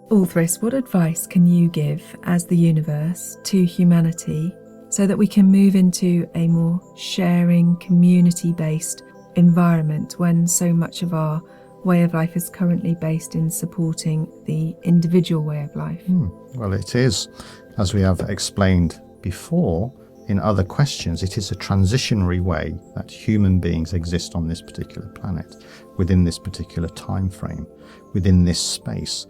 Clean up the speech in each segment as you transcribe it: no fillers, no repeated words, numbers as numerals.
Altheris, what advice can you give as the universe to humanity so that we can move into a more sharing, community-based environment when so much of our way of life is currently based in supporting the individual way of life? Well, it is, as we have explained before in other questions, it is a transitionary way that human beings exist on this particular planet, within this particular time frame, within this space.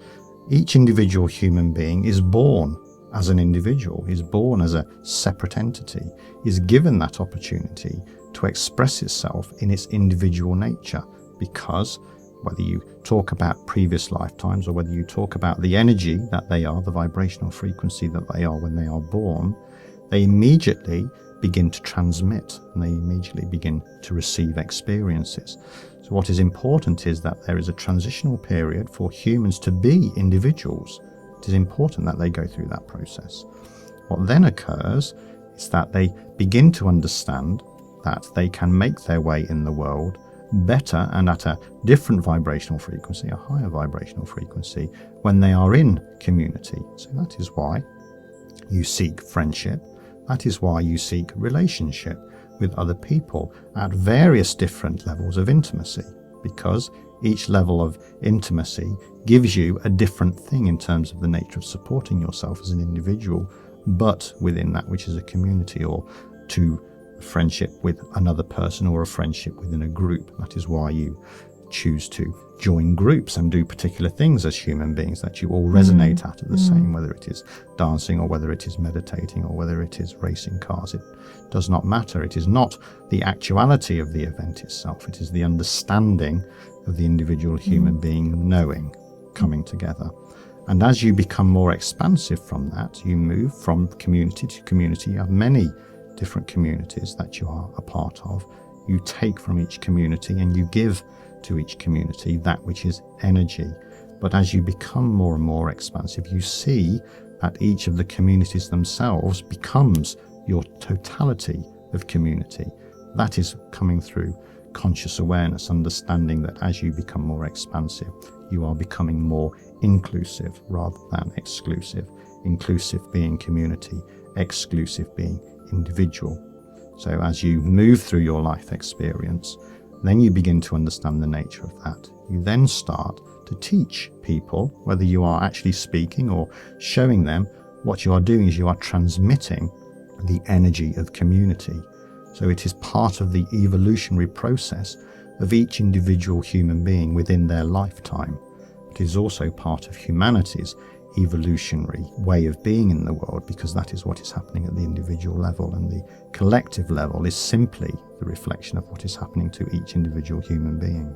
Each individual human being is born as an individual, is born as a separate entity, is given that opportunity to express itself in its individual nature, because whether you talk about previous lifetimes or whether you talk about the energy that they are, the vibrational frequency that they are when they are born, they immediately begin to transmit and they immediately begin to receive experiences. So what is important is that there is a transitional period for humans to be individuals. It is important that they go through that process. What then occurs is that they begin to understand that they can make their way in the world better and at a different vibrational frequency, a higher vibrational frequency, when they are in community. So that is why you seek friendship. That is why you seek relationship with other people at various different levels of intimacy, because each level of intimacy gives you a different thing in terms of the nature of supporting yourself as an individual, but within that which is a community, or to friendship with another person, or a friendship within a group. That is why you choose to join groups and do particular things as human beings that you all resonate at the same, whether it is dancing or whether it is meditating or whether it is racing cars. It does not matter. It is not the actuality of the event itself. It is the understanding of the individual human being knowing, coming together. And as you become more expansive from that, you move from community to community. You have many different communities that you are a part of. You take from each community and you give to each community that which is energy. But as you become more and more expansive, you see that each of the communities themselves becomes your totality of community. That is coming through conscious awareness, understanding that as you become more expansive, you are becoming more inclusive rather than exclusive. Inclusive being community, exclusive being individual. So as you move through your life experience, then you begin to understand the nature of that. You then start to teach people, whether you are actually speaking or showing them, what you are doing is you are transmitting the energy of community. So it is part of the evolutionary process of each individual human being within their lifetime. It is also part of humanity's evolutionary way of being in the world, because that is what is happening at the individual level, and the collective level is simply the reflection of what is happening to each individual human being.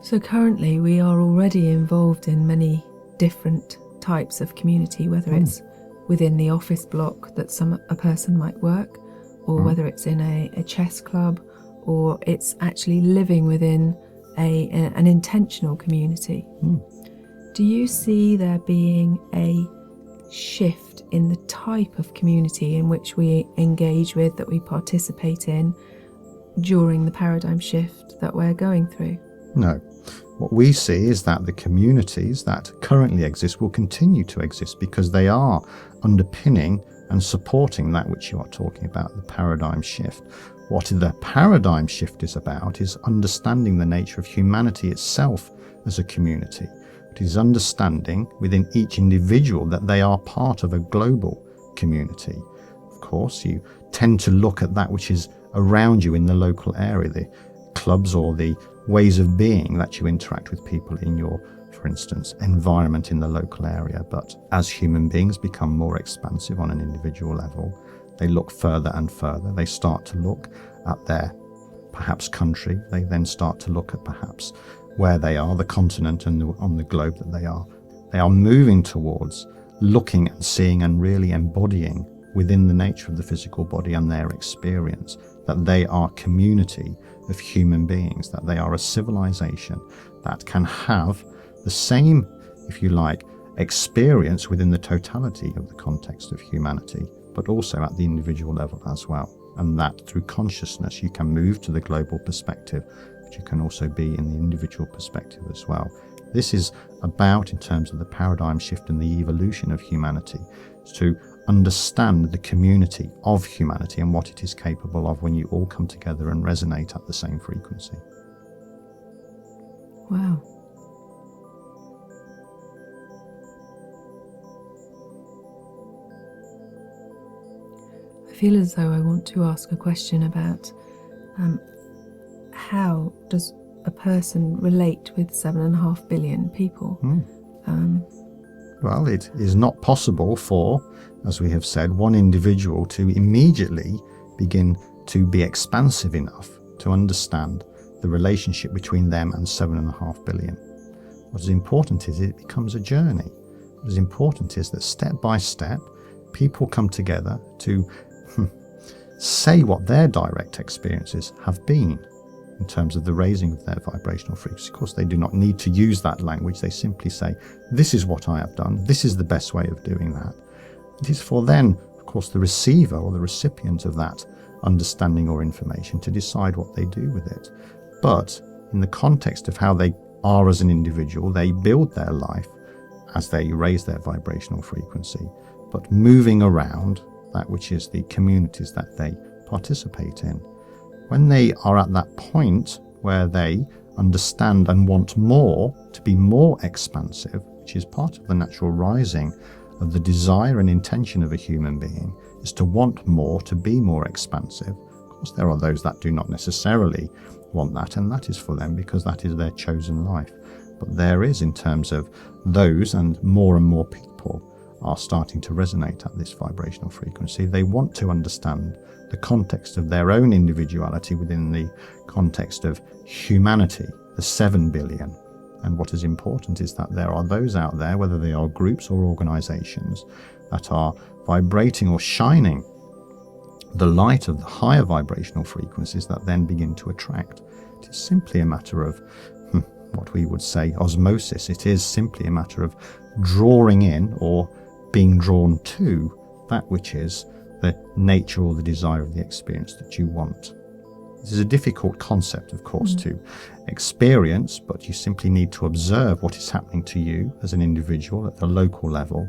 So currently we are already involved in many different types of community, whether it's within the office block that a person might work, or whether it's in a chess club, or it's actually living within an intentional community. Do you see there being a shift in the type of community in which we engage with, that we participate in during the paradigm shift that we're going through? No. What we see is that the communities that currently exist will continue to exist, because they are underpinning and supporting that which you are talking about, the paradigm shift. What the paradigm shift is about is understanding the nature of humanity itself as a community. It is understanding within each individual that they are part of a global community. Of course, you tend to look at that which is around you in the local area, the clubs or the ways of being that you interact with people in your, for instance, environment in the local area. But as human beings become more expansive on an individual level, they look further and further. They start to look at their perhaps country. They then start to look at perhaps where they are, the continent and on the globe that they are. They are moving towards looking and seeing and really embodying within the nature of the physical body and their experience that they are community of human beings, that they are a civilization that can have the same, if you like, experience within the totality of the context of humanity, but also at the individual level as well. And that through consciousness you can move to the global perspective, but you can also be in the individual perspective as well. This is about, in terms of the paradigm shift and the evolution of humanity, to understand the community of humanity and what it is capable of when you all come together and resonate at the same frequency. Wow. I feel as though I want to ask a question about how does a person relate with 7.5 billion people? Well, it is not possible for, as we have said, one individual to immediately begin to be expansive enough to understand the relationship between them and 7.5 billion. What is important is it becomes a journey. What is important is that step by step, people come together to say what their direct experiences have been in terms of the raising of their vibrational frequency. Of course, they do not need to use that language. They simply say, this is what I have done. This is the best way of doing that. It is for then, of course, the receiver or the recipient of that understanding or information to decide what they do with it. But in the context of how they are as an individual, they build their life as they raise their vibrational frequency, but moving around that which is the communities that they participate in. When they are at that point where they understand and want more, to be more expansive, which is part of the natural rising of the desire and intention of a human being, is to want more, to be more expansive. Of course, there are those that do not necessarily want that, and that is for them because that is their chosen life. But there is, in terms of those, and more people are starting to resonate at this vibrational frequency. They want to understand the context of their own individuality within the context of humanity, the 7 billion. And what is important is that there are those out there, whether they are groups or organizations, that are vibrating or shining the light of the higher vibrational frequencies that then begin to attract. It is simply a matter of what we would say osmosis. It is simply a matter of drawing in or being drawn to that which is the nature or the desire of the experience that you want. This is a difficult concept, of course, to experience, but you simply need to observe what is happening to you as an individual at the local level,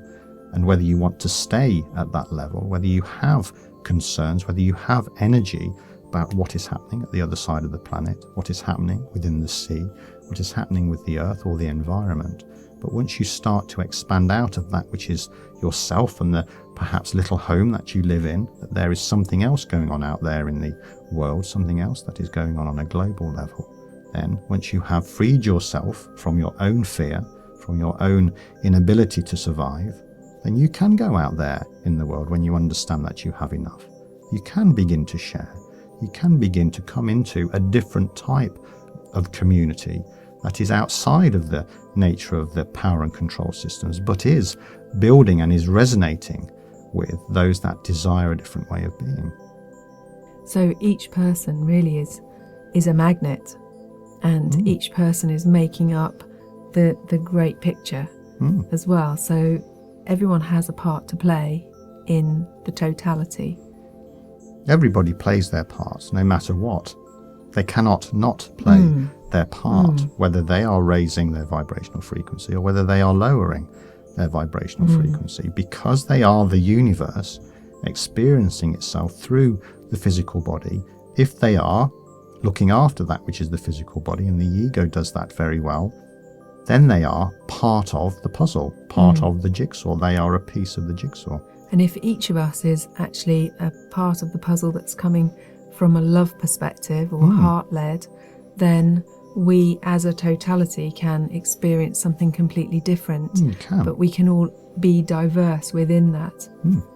and whether you want to stay at that level, whether you have concerns, whether you have energy about what is happening at the other side of the planet, what is happening within the sea, what is happening with the earth or the environment. But once you start to expand out of that which is yourself and the perhaps little home that you live in, that there is something else going on out there in the world, something else that is going on a global level. Then once you have freed yourself from your own fear, from your own inability to survive, then you can go out there in the world when you understand that you have enough. You can begin to share. You can begin to come into a different type of community that is outside of the nature of the power and control systems, but is building and is resonating with those that desire a different way of being. So each person really is a magnet, and each person is making up the great picture as well. So everyone has a part to play in the totality. Everybody plays their parts, no matter what. They cannot not play their part, whether they are raising their vibrational frequency or whether they are lowering their vibrational frequency, because they are the universe experiencing itself through the physical body. If they are looking after that which is the physical body, and the ego does that very well, then they are part of the puzzle, part of the jigsaw. They are a piece of the jigsaw. And if each of us is actually a part of the puzzle that's coming from a love perspective or heart-led, then we as a totality can experience something completely different. You can. But we can all be diverse within that.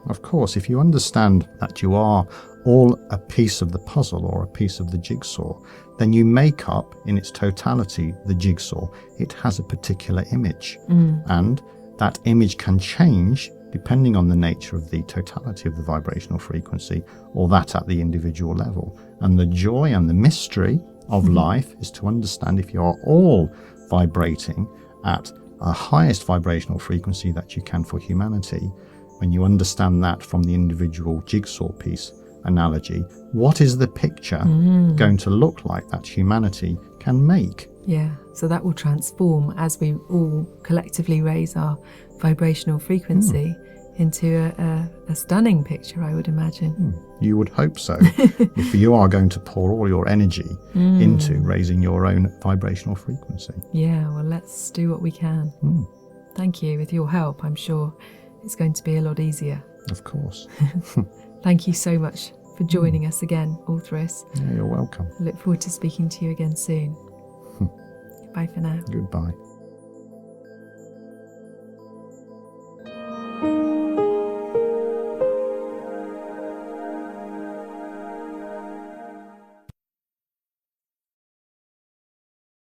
Of course, if you understand that you are all a piece of the puzzle or a piece of the jigsaw, then you make up in its totality the jigsaw. It has a particular image, and that image can change depending on the nature of the totality of the vibrational frequency, or that at the individual level. And the joy and the mystery of life is to understand, if you are all vibrating at a highest vibrational frequency that you can for humanity, when you understand that from the individual jigsaw piece analogy, what is the picture going to look like that humanity can make. Yeah, so that will transform as we all collectively raise our vibrational frequency into a stunning picture, I would imagine. You would hope so. If you are going to pour all your energy into raising your own vibrational frequency. Yeah, well, let's do what we can. Thank you. With your help, I'm sure it's going to be a lot easier. Of course. Thank you so much for joining us again, Altheris. Yeah, you're welcome. I look forward to speaking to you again soon. Bye for now. Goodbye.